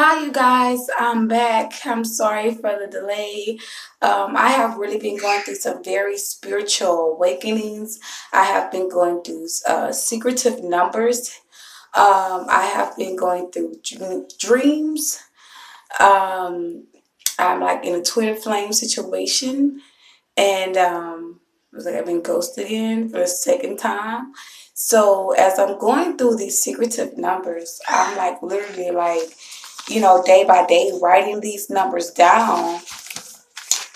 Hi, you guys. I'm back. I'm sorry for the delay. I have really been going through some very spiritual awakenings. I have been going through secretive numbers. I have been going through dreams. Um, I'm like in a twin flame situation, and it was like I've been ghosted again for the second time. So as I'm going through these secretive numbers, I'm like literally like day by day writing these numbers down.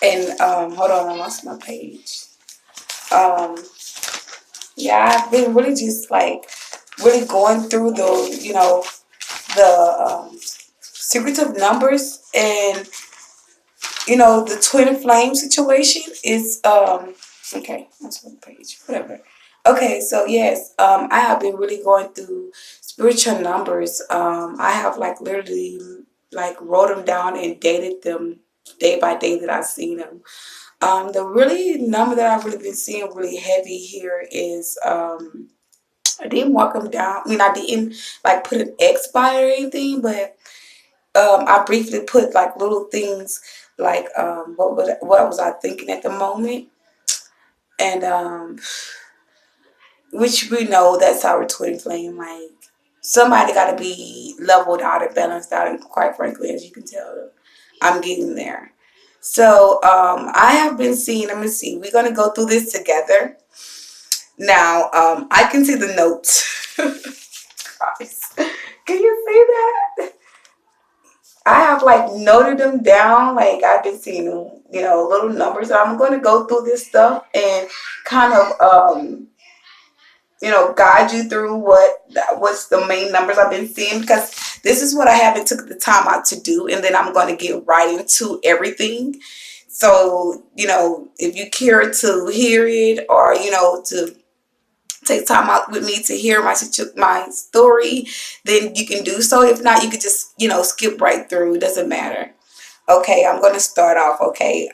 And hold on, I lost my page. Um, yeah, I've been really just like really going through the secretive numbers, and the twin flame situation is okay. That's one page, whatever. Okay, so yes, I have been really going through spiritual numbers. I have like literally like wrote them down and dated them day by day that I've seen them. The really number that I've really been seeing really heavy here is I didn't mark them down. I mean, I didn't like put an X by it or anything, but I briefly put like little things like what was I thinking at the moment, and which we know that's our twin flame. Like somebody got to be leveled out and balanced out, and quite frankly, as you can tell, I'm getting there. So I have been seeing. Let me see. We're gonna go through this together. Now I can see the notes. Guys, can you see that? I have like noted them down. Like I've been seeing, little numbers. So I'm going to go through this stuff and kind of, guide you through what's the main numbers I've been seeing, because this is what I haven't took the time out to do, and then I'm going to get right into everything. So if you care to hear it, or to take time out with me to hear my story, then you can do so. If not, you could just skip right through. It doesn't matter. Okay, I'm going to start off. Okay,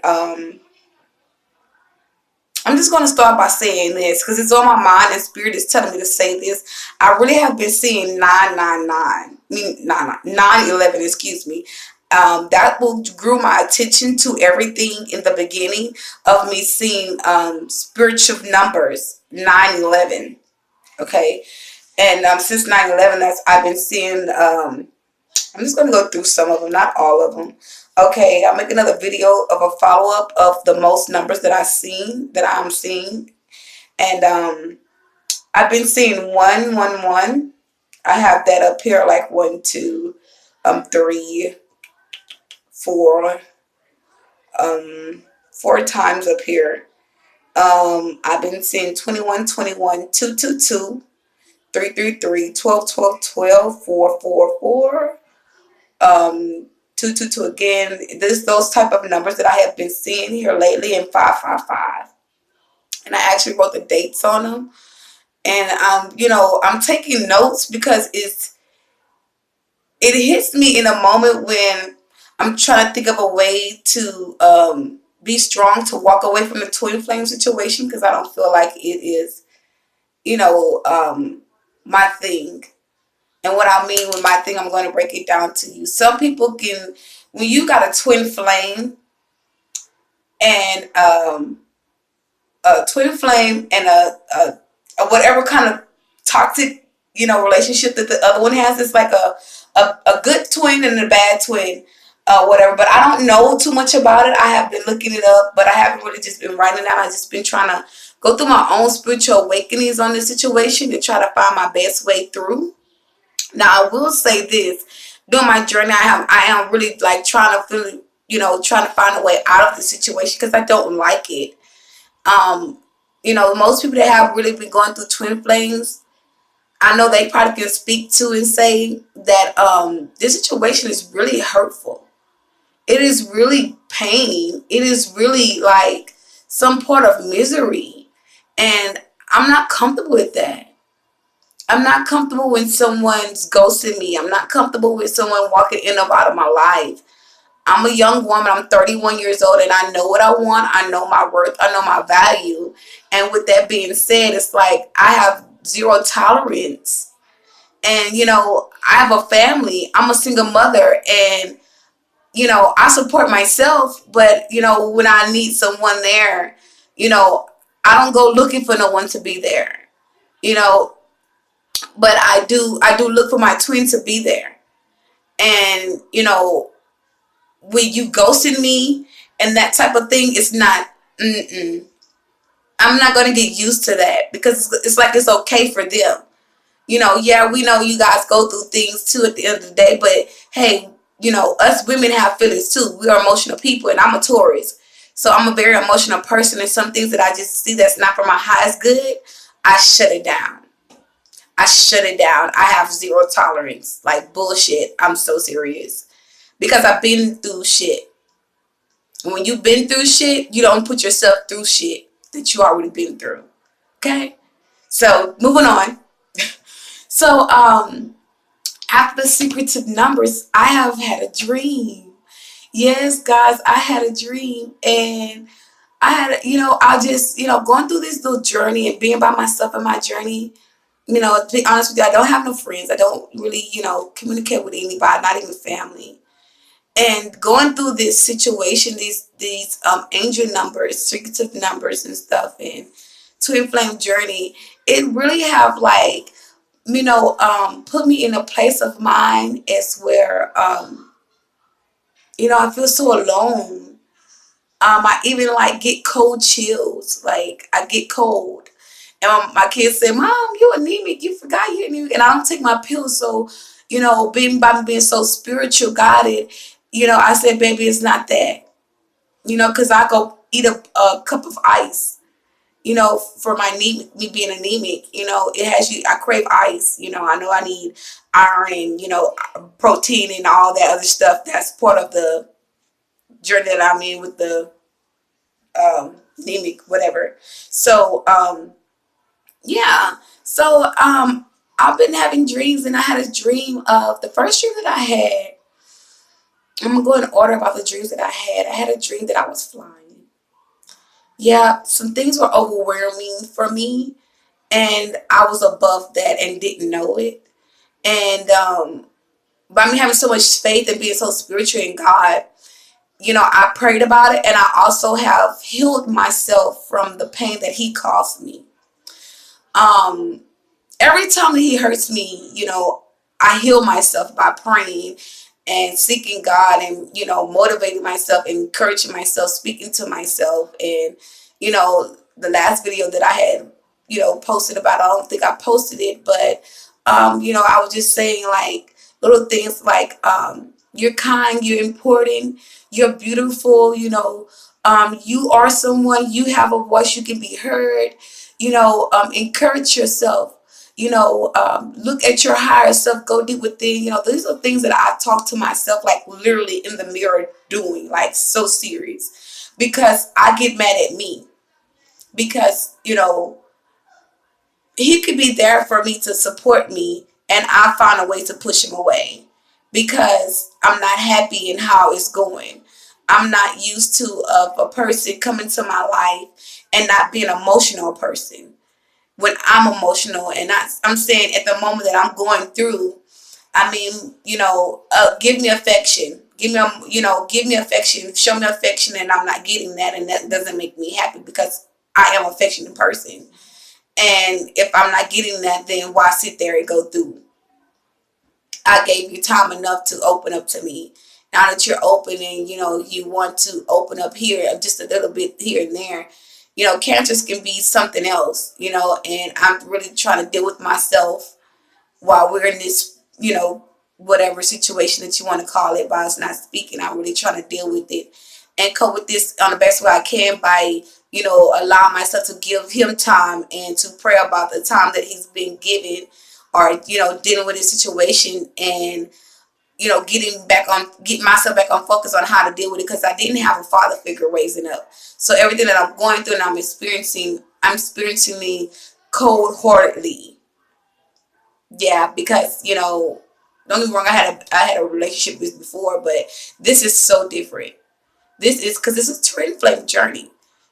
I'm just going to start by saying this because it's on my mind and spirit is telling me to say this. I really have been seeing 999. I mean 911. Excuse me. That will grew my attention to everything in the beginning of me seeing spiritual numbers 911. Okay, and since 9/11, that's I've been seeing. I'm just gonna go through some of them, not all of them. Okay, I'll make another video of a follow up of the most numbers that I'm seeing, and I've been seeing 111. I have that up here like 1, 2, 3, 4, 4 times up here. I've been seeing 21, 21, 2, 2, 2. 333, 12, 12, 12, 4, 4, 4, 2, 2, 2 again. Those type of numbers that I have been seeing here lately, and 5, 5, 5. And I actually wrote the dates on them. And I'm taking notes because it hits me in a moment when I'm trying to think of a way to be strong to walk away from the twin flame situation, because I don't feel like it is, you know, um, my thing. And what I mean with my thing, I'm going to break it down to you. Some people can, when you got a twin flame and a twin flame and a whatever kind of toxic, relationship that the other one has, it's like a good twin and a bad twin, whatever. But I don't know too much about it. I have been looking it up, but I haven't really just been writing it down. I've just been trying to go through my own spiritual awakenings on this situation and try to find my best way through. Now, I will say this: during my journey, I am really like trying to feel, trying to find a way out of the situation because I don't like it. Um, most people that have really been going through twin flames, I know they probably can speak to and say that this situation is really hurtful. It is really pain. It is really like some part of misery, and I'm not comfortable with that. I'm not comfortable when someone's ghosting me. I'm not comfortable with someone walking in or out of my life. I'm a young woman. I'm 31 years old, and I know what I want. I know my worth. I know my value. And with that being said, it's like I have zero tolerance. And, I have a family. I'm a single mother, and I support myself. But when I need someone there, you know, I don't go looking for no one to be there. You know, but I do look for my twin to be there. And when you ghosting me and that type of thing, it's not. Mm-mm. I'm not gonna get used to that, because it's like it's okay for them. Yeah, we know you guys go through things too at the end of the day, but hey, us women have feelings too. We are emotional people, and I'm a Taurus. So I'm a very emotional person, and some things that I just see that's not for my highest good, I shut it down. I shut it down. I have zero tolerance. Like bullshit. I'm so serious. Because I've been through shit. And when you've been through shit, you don't put yourself through shit that you already been through. Okay? So moving on. So after the secretive numbers, I have had a dream. Yes, guys, I had a dream, and I had, I just, going through this little journey and being by myself in my journey. To be honest with you, I don't have no friends. I don't really, communicate with anybody, not even family. And going through this situation, these angel numbers, secretive numbers and stuff, and twin flame journey, it really have like, put me in a place of mind as where, I feel so alone. I even like get cold chills. Like I get cold. And my kids say, "Mom, you anemic. You forgot you anemic." And I don't take my pills. So, being so spiritual, guided, I said, "Baby, it's not that." Because I go eat a cup of ice. For my anemic, me being anemic, it has you. I crave ice. I know I need iron and protein and all that other stuff. That's part of the journey that I'm in with the anemic, whatever. So yeah. So I've been having dreams, and I had a dream of the first dream that I had. I'm gonna go in order about the dreams that I had. I had a dream that I was flying. Yeah, some things were overwhelming for me, and I was above that and didn't know it. And by me having so much faith and being so spiritual in God, I prayed about it, and I also have healed myself from the pain that He caused me. Um, every time that He hurts me, I heal myself by praying and seeking God, and motivating myself, encouraging myself, speaking to myself. And the last video that I had posted about, I don't think I posted it, but I was just saying like little things like you're kind, you're important, you're beautiful, you are someone, you have a voice, you can be heard. Encourage yourself. Look at your higher self, go deep within. These are things that I talk to myself, like literally in the mirror doing, like so serious, because I get mad at me, because He could be there for me to support me, and I find a way to push Him away because I'm not happy in how it's going. I'm not used to of a person coming to my life and not being an emotional person. When I'm emotional, and I'm saying at the moment that I'm going through, I mean, give me affection, give me affection, show me affection, and I'm not getting that, and that doesn't make me happy because I am an affectionate person. And if I'm not getting that, then why sit there and go through? I gave you time enough to open up to me. Now that you're open and you want to open up here just a little bit here and there, cancers can be something else, and I'm really trying to deal with myself while we're in this, whatever situation that you want to call it, by us not speaking. I'm really trying to deal with it and cope with this on the best way I can by, allowing myself to give Him time and to pray about the time that He's been given, or, dealing with this situation, and, getting myself back on focus on how to deal with it, because I didn't have a father figure raising up. So everything that I'm going through and I'm experiencing me cold heartedly. Yeah, because don't get me wrong, I had a relationship with before, but this is so different. This is because this is a twin flame journey, and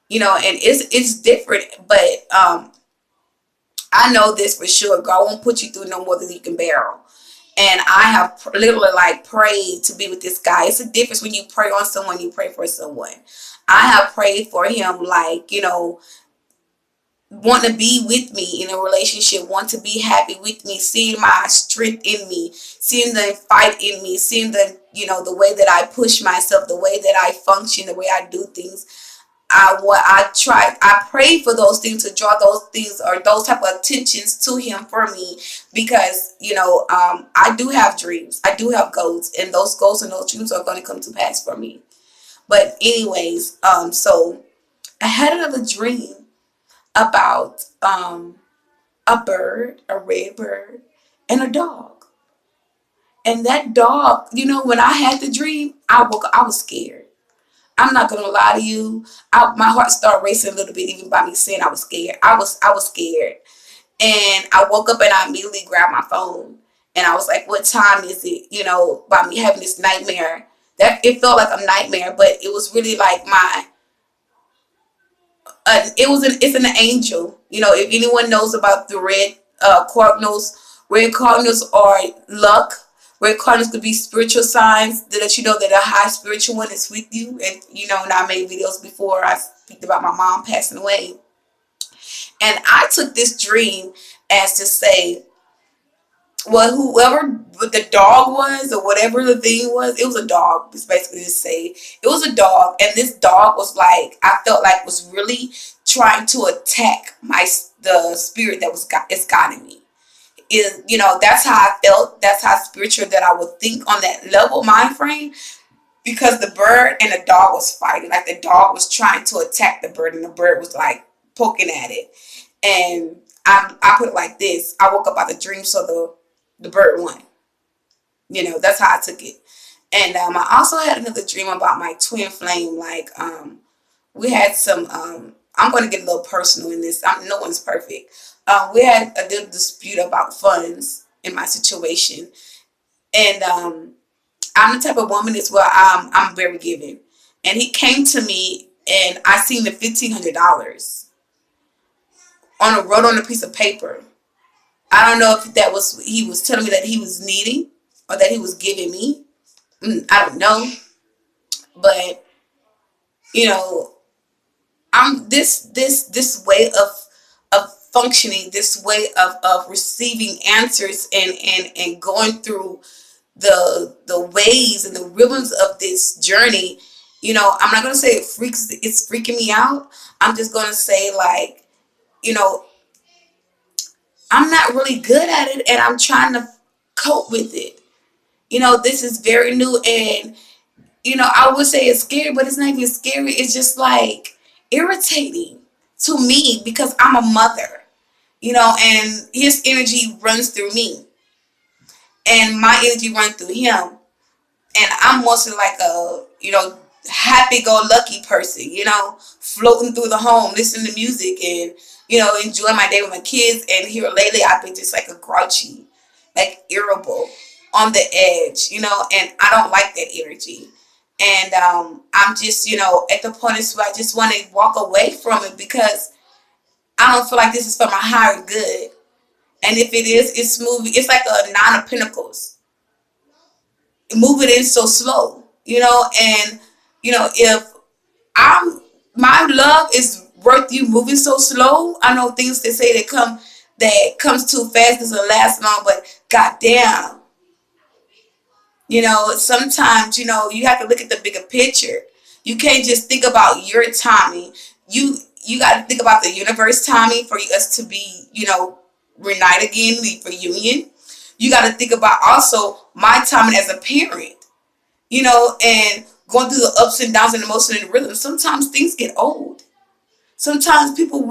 it's different. But I know this for sure. God won't put you through no more than you can bear. And I have literally like prayed to be with this guy. It's a difference when you pray on someone, you pray for someone. I have prayed for him, like, want to be with me in a relationship, want to be happy with me, seeing my strength in me, seeing the fight in me, seeing the way that I push myself, the way that I function, the way I do things. I pray for those things, to draw those things or those type of attentions to him for me, because I do have dreams, I do have goals, and those goals and those dreams are going to come to pass for me. But anyways, so I had another dream about a bird, a red bird, and a dog. And that dog, when I had the dream, I woke up, I was scared. I'm not gonna lie to you. My heart started racing a little bit even by me saying I was scared. I was scared. And I woke up and I immediately grabbed my phone and I was like, what time is it? By me having this nightmare. That it felt like a nightmare, but it was really like it's an angel. If anyone knows about the red cardinals are luck. Red cardinals could be spiritual signs that let you know that a high spiritual one is with you. And and I made videos before. I speak about my mom passing away, and I took this dream as to say, well, whoever the dog was or whatever the thing was, it was a dog. It's basically to say it was a dog, and this dog was like, I felt like was really trying to attack the spirit that is guiding me. That's how I felt. That's how spiritual that I would think on that level mind frame. Because the bird and the dog was fighting, like the dog was trying to attack the bird, and the bird was like poking at it. And I put it like this: I woke up out the dream, so the bird won. That's how I took it. And I also had another dream about my twin flame. Like we had some. I'm going to get a little personal in this. No one's perfect. We had a little dispute about funds in my situation, and I'm the type of woman as well. I'm very giving, and he came to me, and I seen the $1,500 wrote on a piece of paper. I don't know if that was he was telling me that he was needing or that he was giving me. I don't know, but you know, I'm this way of functioning, this way of receiving answers and going through the ways and the rhythms of this journey. I'm not gonna say it's freaking me out. I'm just gonna say, like, you know I'm not really good at it, and I'm trying to cope with it. This is very new, and I would say it's scary, but it's not even scary. It's just like irritating to me because I'm a mother, and his energy runs through me, and my energy runs through him. And I'm mostly like a, happy-go-lucky person, floating through the home, listening to music, and enjoying my day with my kids. And here lately, I've been just like a grouchy, like irritable, on the edge, and I don't like that energy. And I'm just, at the point where I just want to walk away from it because I don't feel like this is for my higher good. And if it is, it's moving. It's like a nine of pentacles moving in so slow, and if I'm my love is worth you moving so slow. I know things they say that comes too fast doesn't last long, but goddamn, sometimes you have to look at the bigger picture. You can't just think about your timing. You got to think about the universe timing for us to be reunite again, for union. You got to think about also my timing as a parent, and going through the ups and downs and emotion and rhythm. Sometimes things get old. Sometimes people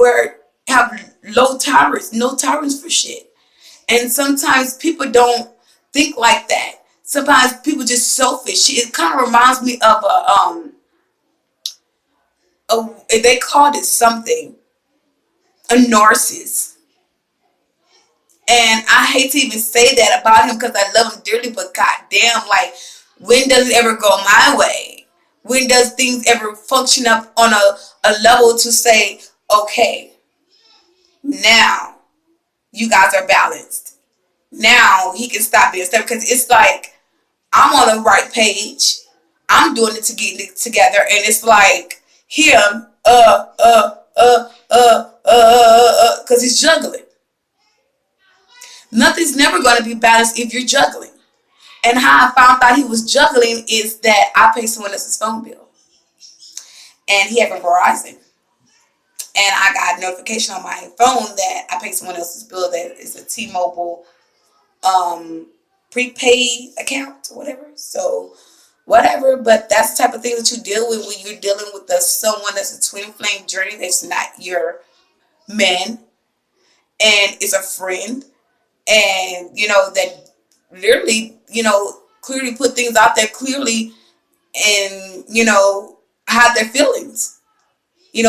have low tolerance, no tolerance for shit. And sometimes people don't think like that. Sometimes people just selfish. It kind of reminds me of they called it something, a narcissist. And I hate to even say that about him because I love him dearly, but goddamn, like, when does it ever go my way? When does things ever function up on a level to say, okay, now you guys are balanced? Now he can stop being stubborn because it's like I'm on the right page. I'm doing it to get it together, and it's like him, because he's juggling. Nothing's never going to be balanced if you're juggling. And how I found out he was juggling is that I paid someone else's phone bill, and he had a Verizon, and I got a notification on my phone that I paid someone else's bill that is a T-Mobile um, prepaid account or whatever. So whatever, but that's the type of thing that you deal with when you're dealing with someone that's a twin flame journey that's not your man and is a friend, and that literally clearly put things out there clearly, and hide their feelings, and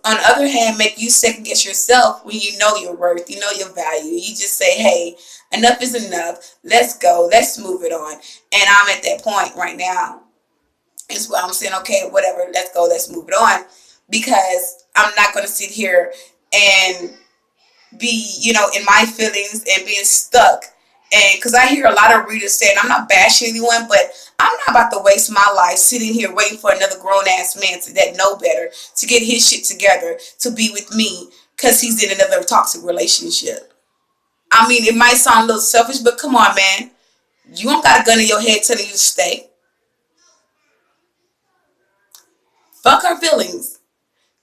on the other hand make you second guess yourself when you know your worth, you know your value. You just say, hey, enough is enough, let's go, let's move it on. And I'm at that point right now. It's where I'm saying, okay, whatever, let's go, let's move it on, because I'm not going to sit here and be, in my feelings and being stuck. And because I hear a lot of readers saying, I'm not bashing anyone, but I'm not about to waste my life sitting here waiting for another grown ass man that know better to get his shit together to be with me because he's in another toxic relationship. I mean, it might sound a little selfish, but come on, man. You don't got a gun in your head telling you to stay. Fuck her feelings.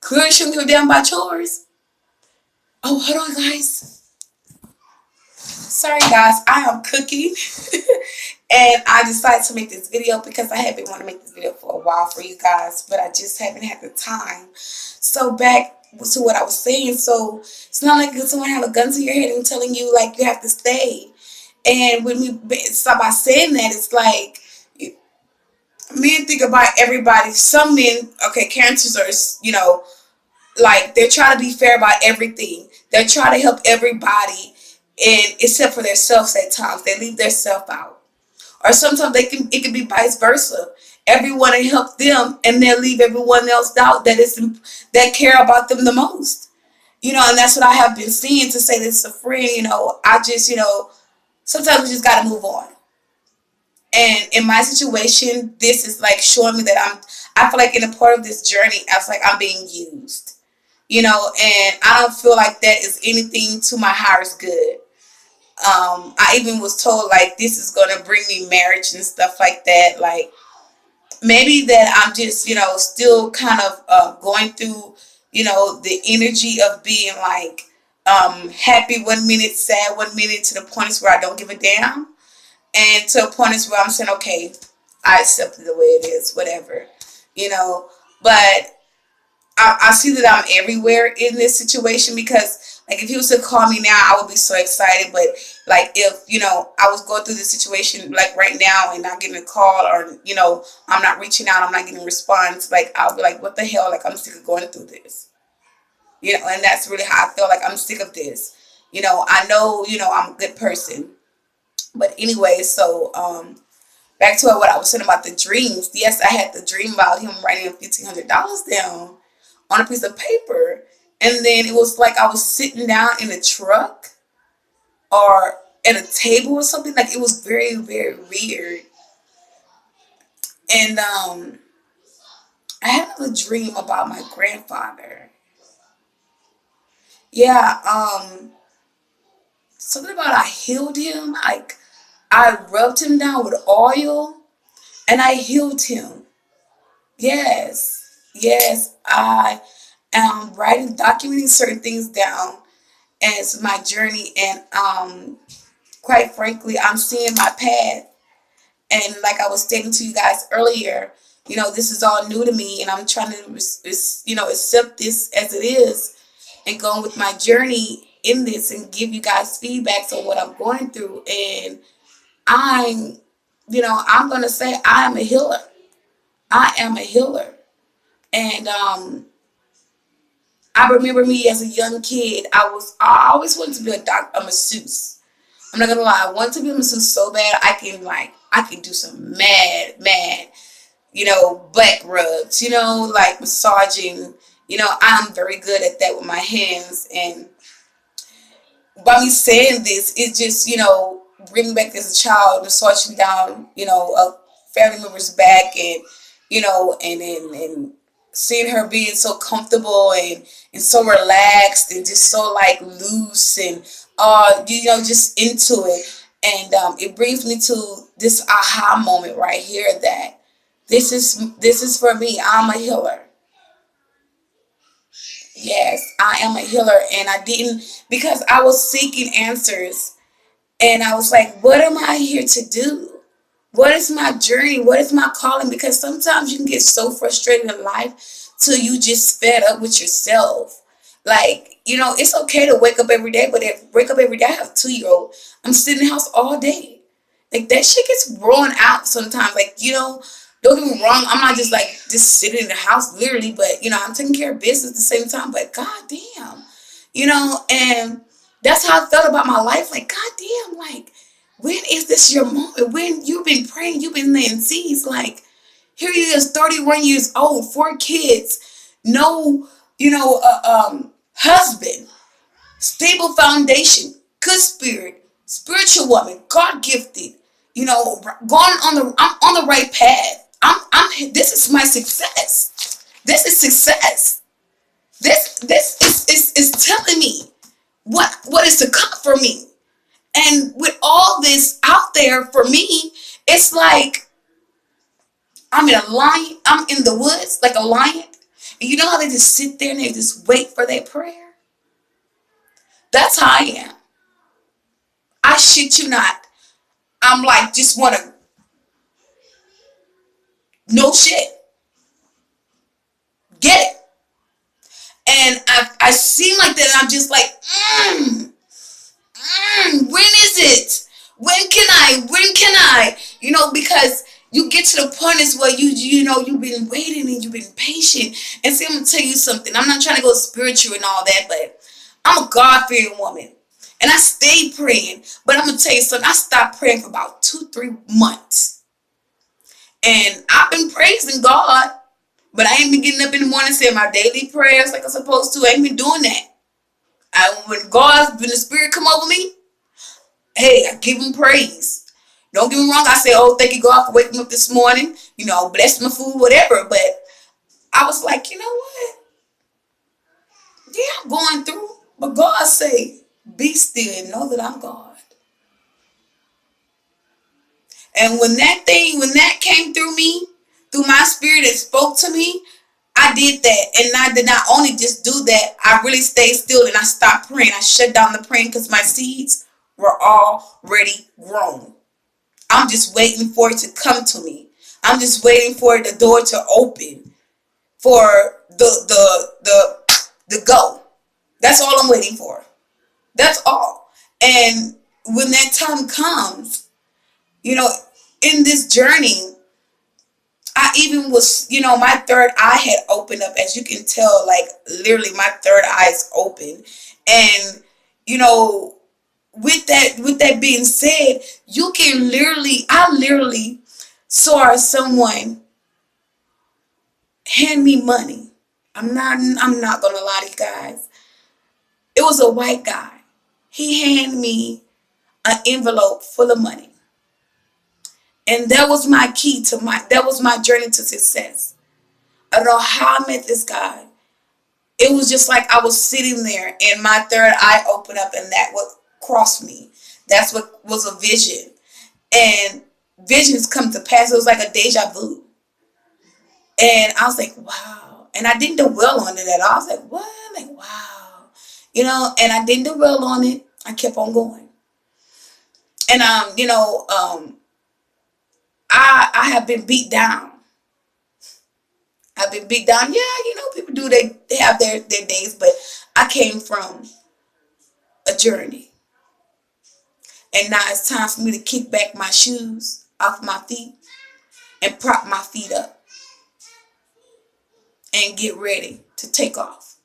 Clearly shouldn't give a damn about yours. Oh, hold on, guys. Sorry, guys. I am cooking. And I decided to make this video because I have been wanting to make this video for a while for you guys, but I just haven't had the time. So back to what I was saying. So it's not like someone have a gun to your head and telling you like you have to stay. And when we start by saying that, it's like men think about everybody. Some men, okay, cancers are, like they're trying to be fair about everything. They're trying to help everybody, and except for themselves at times. They leave their self out. Or sometimes it can be vice versa. Everyone will help them and they'll leave everyone else out that care about them the most. And that's what I have been seeing, to say this to a friend, I just, sometimes we just gotta move on. And in my situation, this is like showing me that I feel like in a part of this journey, I feel like I'm being used. And I don't feel like that is anything to my highest good. I even was told like this is gonna bring me marriage and stuff like that. Like maybe that I'm just still kind of going through the energy of being like happy one minute, sad one minute, to the point where I don't give a damn, and to a point where I'm saying, okay, I accept it the way it is, whatever, but I see that I'm everywhere in this situation, because like if he was to call me now, I would be so excited. But like if I was going through this situation like right now and not getting a call, or I'm not reaching out, I'm not getting a response, like I'll be like, what the hell? Like I'm sick of going through this, and that's really how I feel. Like I'm sick of this. I know I'm a good person, but anyway, so back to what I was saying about the dreams. Yes, I had the dream about him writing $1,500 down on a piece of paper. And then it was like I was sitting down in a truck or at a table or something. Like it was very, very weird. And I had another dream about my grandfather. Yeah, something about I healed him. Like I rubbed him down with oil and I healed him. Yes, yes, I am writing, documenting certain things down as my journey, and quite frankly, I'm seeing my path. And like I was stating to you guys earlier, this is all new to me, and I'm trying to, accept this as it is, and go on with my journey in this, and give you guys feedbacks on what I'm going through. And I'm, I'm gonna say I am a healer. I am a healer. And I remember me as a young kid. I always wanted to be a masseuse. I'm not gonna lie. I wanted to be a masseuse so bad. I can do some mad, back rubs. Like massaging. I'm very good at that with my hands. And by me saying this, it's just bring me back as a child and searching down, a family member's back, and and seeing her being so comfortable and so relaxed and just so like loose and just into it. And it brings me to this aha moment right here that this is for me. I'm a healer. Yes, I am a healer, and I didn't, because I was seeking answers, and I was like, what am I here to do? What is my journey? What is my calling? Because sometimes you can get so frustrated in life till you just fed up with yourself. Like, it's okay to wake up every day, but wake up every day, I have a 2-year-old. I'm sitting in the house all day. Like, that shit gets worn out sometimes. Like, don't get me wrong, I'm not just like just sitting in the house literally, but I'm taking care of business at the same time. But god damn, and that's how I felt about my life. Like, god damn, like, when is this your moment? When you've been praying, you've been laying seeds. Like, here you is, 31 years old, 4 kids, no, husband, stable foundation, good spirit, spiritual woman, God gifted, going I'm on the right path. This is my success. This is success. This is telling me what is to come for me. And with all this out there for me, it's like I'm in a lion. I'm in the woods like a lion. And you know how they just sit there and they just wait for their prayer? That's how I am. I shit you not. I'm like, just want to, no shit, get it. And I seem like that, and I'm just like, when is it? When can I? Because you get to the point is where you've been waiting and you've been patient. And see, I'm gonna tell you something. I'm not trying to go spiritual and all that, but I'm a God-fearing woman. And I stayed praying. But I'm gonna tell you something. I stopped praying for about 2-3 months. And I've been praising God, but I ain't been getting up in the morning saying my daily prayers like I'm supposed to. I ain't been doing that. When the Spirit come over me, hey, I give him praise. Don't get me wrong. I say, oh, thank you, God, for waking me up this morning. Bless my food, whatever. But I was like, you know what? Yeah, I'm going through. But God say, be still and know that I'm God. And when that came through me, through my spirit, it spoke to me, I did that. And I did not only just do that, I really stayed still and I stopped praying. I shut down the praying because my seeds were already grown. I'm just waiting for it to come to me. I'm just waiting for the door to open, for the go. That's all I'm waiting for. That's all. And when that time comes, in this journey, I even was, my third eye had opened up. As you can tell, like, literally my third eye is open. And, with that being said, I literally saw someone hand me money. I'm not gonna lie to you guys. It was a white guy. He handed me an envelope full of money. And that was my that was my journey to success. I don't know how I met this guy. It was just like I was sitting there and my third eye opened up, and that what crossed me. That's what was a vision. And visions come to pass. It was like a deja vu. And I was like, wow. And I didn't dwell on it at all. I was like, what? Like, wow. And I didn't dwell on it. I kept on going. And I have been beat down. I've been beat down. Yeah, people do, they have their days, but I came from a journey. And now it's time for me to kick back my shoes off my feet and prop my feet up and get ready to take off.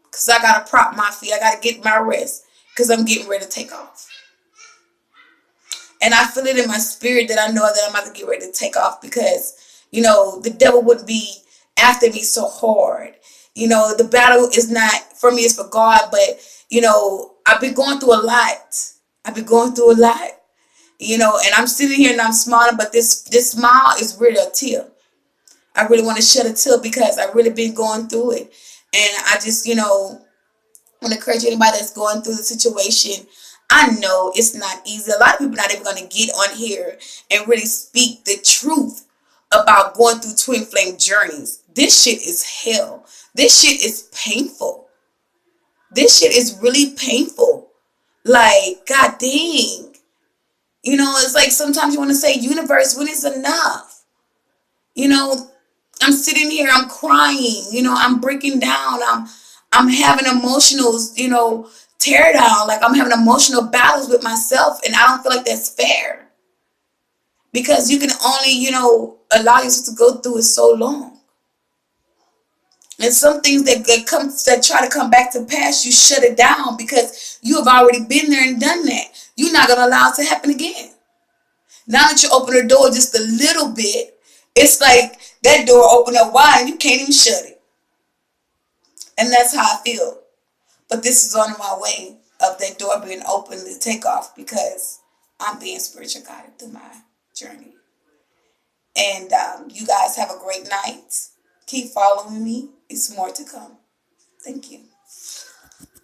Because I got to prop my feet. I got to get my rest because I'm getting ready to take off. And I feel it in my spirit that I know that I'm about to get ready to take off because, the devil wouldn't be after me so hard. The battle is not for me, it's for God. But, I've been going through a lot. And I'm sitting here and I'm smiling, but this smile is really a tear. I really want to shed a tear because I really been going through it. And I just, want to encourage anybody that's going through the situation. I know it's not easy. A lot of people not even going to get on here and really speak the truth about going through twin flame journeys. This shit is hell. This shit is painful. This shit is really painful. Like, god dang. It's like sometimes you want to say, universe, when is enough? You know, I'm sitting here, I'm crying, I'm breaking down, I'm having emotional, tear down, like I'm having emotional battles with myself, and I don't feel like that's fair. Because you can only, allow yourself to go through it so long. And some things that try to come back to pass, you shut it down because you have already been there and done that. You're not gonna allow it to happen again. Now that you open the door just a little bit, it's like that door opened up wide and you can't even shut it. And that's how I feel. But this is on my way of that door being open to take off because I'm being spiritual guided through my journey. And you guys have a great night. Keep following me. It's more to come. Thank you.